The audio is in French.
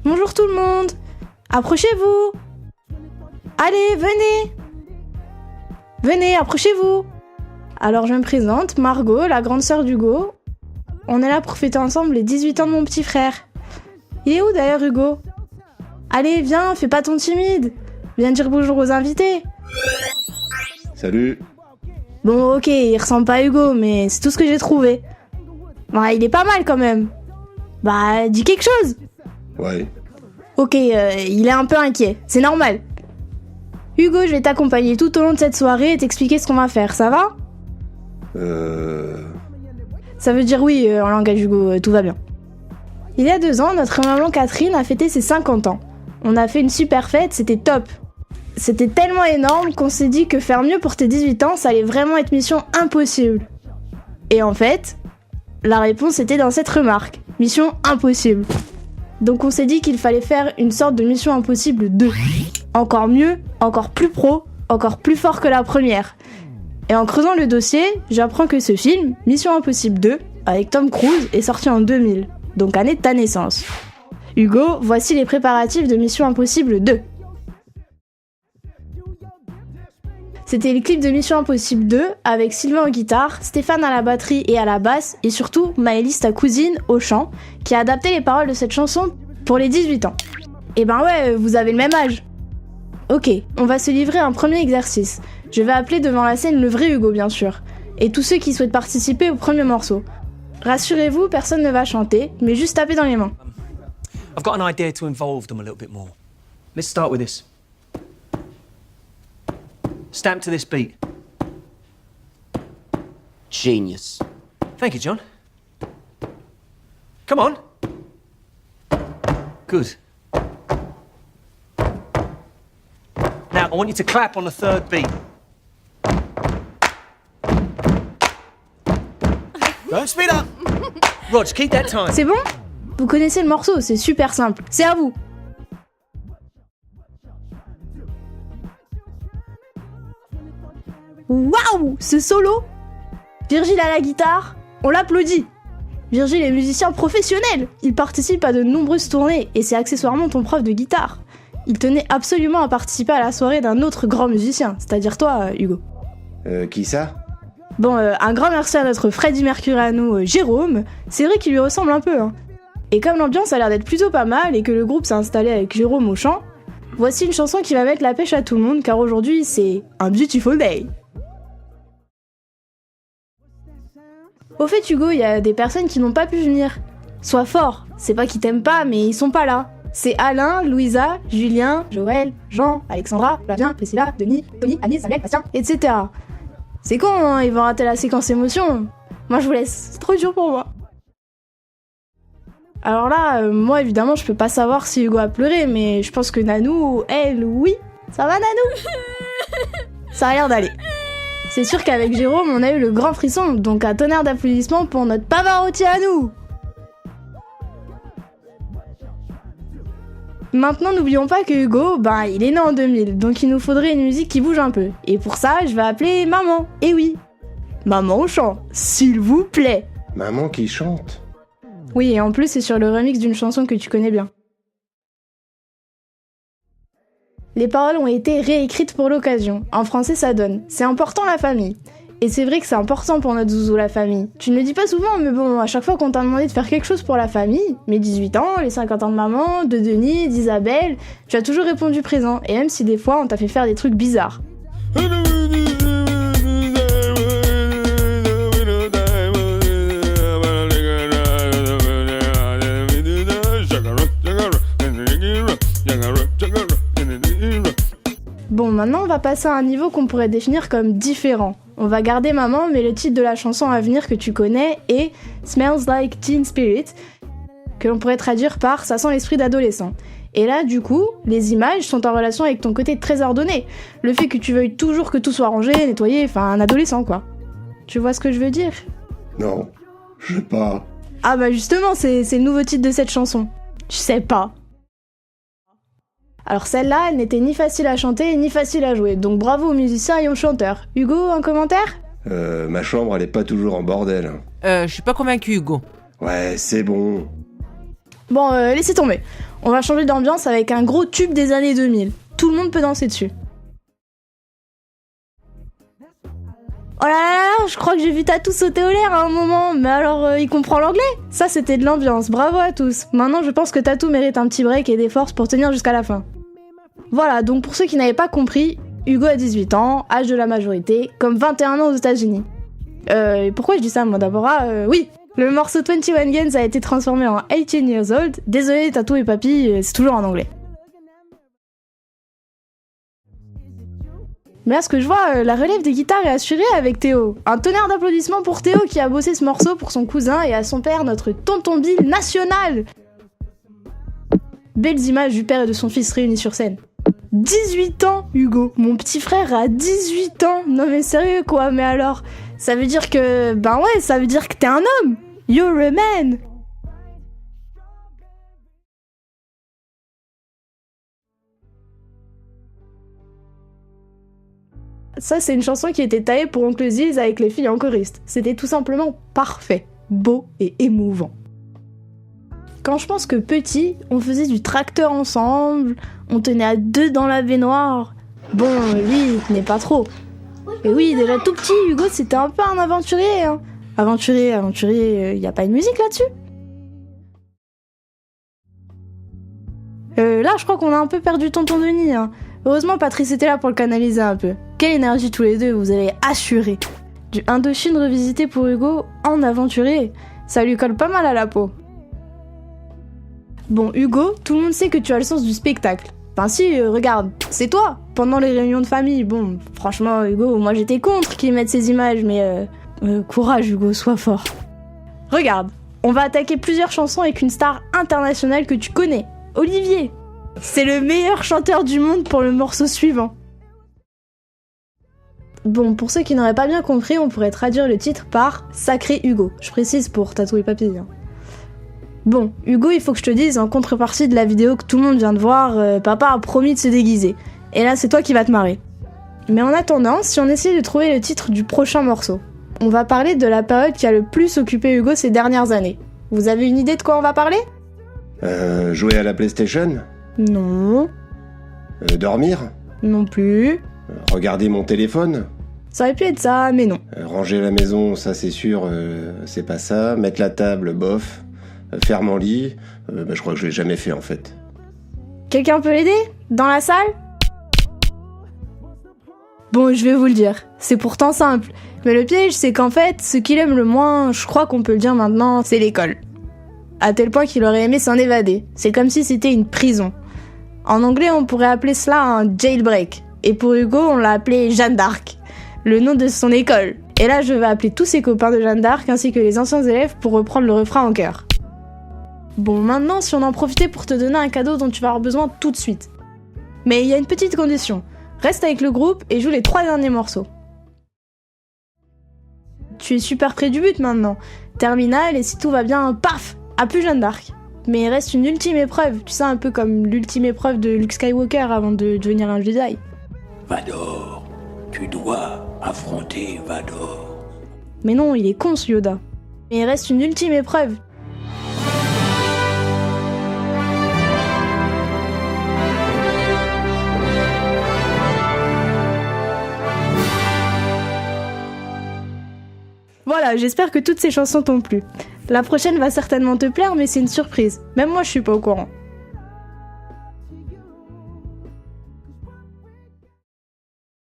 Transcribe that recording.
Bonjour tout le monde. Approchez-vous. Allez, venez. Venez, approchez-vous. Alors je me présente, Margot, la grande sœur d'Hugo. On est là pour fêter ensemble les 18 ans de mon petit frère. Il est où d'ailleurs Hugo? Allez, viens, fais pas ton timide. Viens dire bonjour aux invités. Salut. Bon, ok, il ressemble pas à Hugo, mais c'est tout ce que j'ai trouvé. Bah, il est pas mal quand même. Bah, dis quelque chose. Ouais. Ok, il est un peu inquiet, c'est normal. Hugo, je vais t'accompagner tout au long de cette soirée et t'expliquer ce qu'on va faire, ça va? Ça veut dire oui en langage Hugo, tout va bien. Il y a 2 ans, notre maman Catherine a fêté ses 50 ans. On a fait une super fête, c'était top. C'était tellement énorme qu'on s'est dit que faire mieux pour tes 18 ans, ça allait vraiment être mission impossible. Et en fait, la réponse était dans cette remarque. Mission impossible. Donc on s'est dit qu'il fallait faire une sorte de mission impossible 2. Encore mieux, encore plus pro, encore plus fort que la première. Et en creusant le dossier, j'apprends que ce film, Mission Impossible 2, avec Tom Cruise, est sorti en 2000, donc année de ta naissance. Hugo, voici les préparatifs de Mission Impossible 2. C'était le clip de Mission Impossible 2 avec Sylvain aux guitares, Stéphane à la batterie et à la basse, et surtout Maëlys, ta cousine, au chant, qui a adapté les paroles de cette chanson pour les 18 ans. Et ben ouais, vous avez le même âge. Ok, on va se livrer à un premier exercice. Je vais appeler devant la scène le vrai Hugo, bien sûr, et tous ceux qui souhaitent participer au premier morceau. Rassurez-vous, personne ne va chanter, mais juste taper dans les mains. I've got an idea to involve them a little bit more. Let's start with this. Stamp to this beat. Genius. Thank you, John. Come on. Good. Now, I want you to clap on the third beat. Don't speed up. Rog, keep that time. C'est bon? Vous connaissez le morceau, c'est super simple. C'est à vous. Waouh, ce solo! Virgile à la guitare, on l'applaudit. Virgile est musicien professionnel. Il participe à de nombreuses tournées et c'est accessoirement ton prof de guitare. Il tenait absolument à participer à la soirée d'un autre grand musicien, c'est-à-dire toi, Hugo. Qui ça? Bon, un grand merci à notre Freddie Mercury à nous, Jérôme. C'est vrai qu'il lui ressemble un peu, hein. Et comme l'ambiance a l'air d'être plutôt pas mal et que le groupe s'est installé avec Jérôme au chant, voici une chanson qui va mettre la pêche à tout le monde car aujourd'hui c'est un beautiful day. Au fait Hugo, il y a des personnes qui n'ont pas pu venir. Sois fort, c'est pas qu'ils t'aiment pas mais ils sont pas là. C'est Alain, Louisa, Julien, Joël, Jean, Alexandra, Flavien, Priscilla, Denis, Tony, Anis, Samuel, Bastien, etc. C'est con hein, ils vont rater la séquence émotion. Moi je vous laisse, c'est trop dur pour moi. Alors là, moi évidemment je peux pas savoir si Hugo a pleuré, mais je pense que Nanou, elle, oui. Ça va Nanou? Ça a l'air d'aller. C'est sûr qu'avec Jérôme, on a eu le grand frisson, donc un tonnerre d'applaudissements pour notre Pavarotti à nous. Maintenant, n'oublions pas que Hugo, il est né en 2000, donc il nous faudrait une musique qui bouge un peu. Et pour ça, je vais appeler maman. Et oui, maman au chant, s'il vous plaît. Maman qui chante. Oui, et en plus, c'est sur le remix d'une chanson que tu connais bien. Les paroles ont été réécrites pour l'occasion. En français, ça donne « C'est important la famille ». Et c'est vrai que c'est important pour notre zouzou, la famille. Tu ne le dis pas souvent, mais bon, à chaque fois qu'on t'a demandé de faire quelque chose pour la famille, mes 18 ans, les 50 ans de maman, de Denis, d'Isabelle, tu as toujours répondu présent, et même si des fois on t'a fait faire des trucs bizarres. Bon, maintenant on va passer à un niveau qu'on pourrait définir comme différent. On va garder maman, mais le titre de la chanson à venir que tu connais est Smells Like Teen Spirit, que l'on pourrait traduire par Ça sent l'esprit d'adolescent. Et là, du coup, les images sont en relation avec ton côté très ordonné. Le fait que tu veuilles toujours que tout soit rangé, nettoyé, enfin un adolescent quoi. Tu vois ce que je veux dire? Non, je sais pas. Ah bah justement, c'est le nouveau titre de cette chanson. Je sais pas. Alors celle-là, elle n'était ni facile à chanter ni facile à jouer, donc bravo aux musiciens et aux chanteurs. Hugo, un commentaire? Ma chambre elle est pas toujours en bordel. Je suis pas convaincu, Hugo. Ouais, c'est bon. Bon, laissez tomber. On va changer d'ambiance avec un gros tube des années 2000. Tout le monde peut danser dessus. Oh là là, je crois que j'ai vu Tatou sauter au l'air à un moment, mais alors il comprend l'anglais? Ça c'était de l'ambiance, bravo à tous. Maintenant je pense que Tatou mérite un petit break et des forces pour tenir jusqu'à la fin. Voilà, donc pour ceux qui n'avaient pas compris, Hugo a 18 ans, âge de la majorité, comme 21 ans aux États-Unis. Et pourquoi je dis ça moi d'abord? Oui, le morceau 21 Guns a été transformé en 18 Years Old. Désolé Tatou et Papy, c'est toujours en anglais. Mais là, ce que je vois, la relève des guitares est assurée avec Théo. Un tonnerre d'applaudissements pour Théo qui a bossé ce morceau pour son cousin et à son père, notre tonton Bill national. Belles images du père et de son fils réunis sur scène. 18 ans, Hugo. Mon petit frère a 18 ans. Non mais sérieux quoi, mais alors, ça veut dire que... Ben ouais, ça veut dire que t'es un homme. You're a man. Ça, c'est une chanson qui était taillée pour Oncle Ziz avec les filles en choriste. C'était tout simplement parfait, beau et émouvant. Quand je pense que petit, on faisait du tracteur ensemble, on tenait à deux dans la baignoire. Bon, lui, il tenait pas trop. Et oui, déjà tout petit, Hugo, c'était un peu un aventurier. Hein. Aventurier, y a pas une musique là-dessus? Là, je crois qu'on a un peu perdu tonton Denis. Hein. Heureusement, Patrice était là pour le canaliser un peu. Quelle énergie tous les deux, vous allez assurer. Du Indochine revisité pour Hugo en aventurier, ça lui colle pas mal à la peau. Bon, Hugo, tout le monde sait que tu as le sens du spectacle. Enfin si, regarde, c'est toi. Pendant les réunions de famille, bon, franchement, Hugo, moi j'étais contre qu'ils mettent ces images, mais courage Hugo, sois fort. Regarde, on va attaquer plusieurs chansons avec une star internationale que tu connais, Olivier. C'est le meilleur chanteur du monde pour le morceau suivant. Bon, pour ceux qui n'auraient pas bien compris, on pourrait traduire le titre par « Sacré Hugo ». Je précise pour Tatou et Papy. Hein. Bon, Hugo, il faut que je te dise, en contrepartie de la vidéo que tout le monde vient de voir, papa a promis de se déguiser. Et là, c'est toi qui vas te marrer. Mais en attendant, si on essaie de trouver le titre du prochain morceau, on va parler de la période qui a le plus occupé Hugo ces dernières années. Vous avez une idée de quoi on va parler? Jouer à la PlayStation? Non. Dormir? Non plus. Regarder mon téléphone? Ça aurait pu être ça, mais non. Ranger la maison, ça c'est sûr, c'est pas ça. Mettre la table, bof. Faire mon lit, je crois que je l'ai jamais fait en fait. Quelqu'un peut l'aider? Dans la salle? Bon, je vais vous le dire, c'est pourtant simple. Mais le piège, c'est qu'en fait, ce qu'il aime le moins, je crois qu'on peut le dire maintenant, c'est l'école. À tel point qu'il aurait aimé s'en évader. C'est comme si c'était une prison. En anglais, on pourrait appeler cela un jailbreak. Et pour Hugo, on l'a appelé Jeanne d'Arc, le nom de son école. Et là, je vais appeler tous ses copains de Jeanne d'Arc ainsi que les anciens élèves pour reprendre le refrain en chœur. Bon, maintenant, si on en profitait pour te donner un cadeau dont tu vas avoir besoin tout de suite. Mais il y a une petite condition. Reste avec le groupe et joue les 3 derniers morceaux. Tu es super près du but maintenant. Terminal et si tout va bien, paf, à plus Jeanne d'Arc. Mais il reste une ultime épreuve, tu sais, un peu comme l'ultime épreuve de Luke Skywalker avant de devenir un Jedi. Vador, tu dois affronter Vador. Mais non, il est con ce Yoda. Mais il reste une ultime épreuve. Voilà, j'espère que toutes ces chansons t'ont plu. La prochaine va certainement te plaire, mais c'est une surprise. Même moi, je suis pas au courant.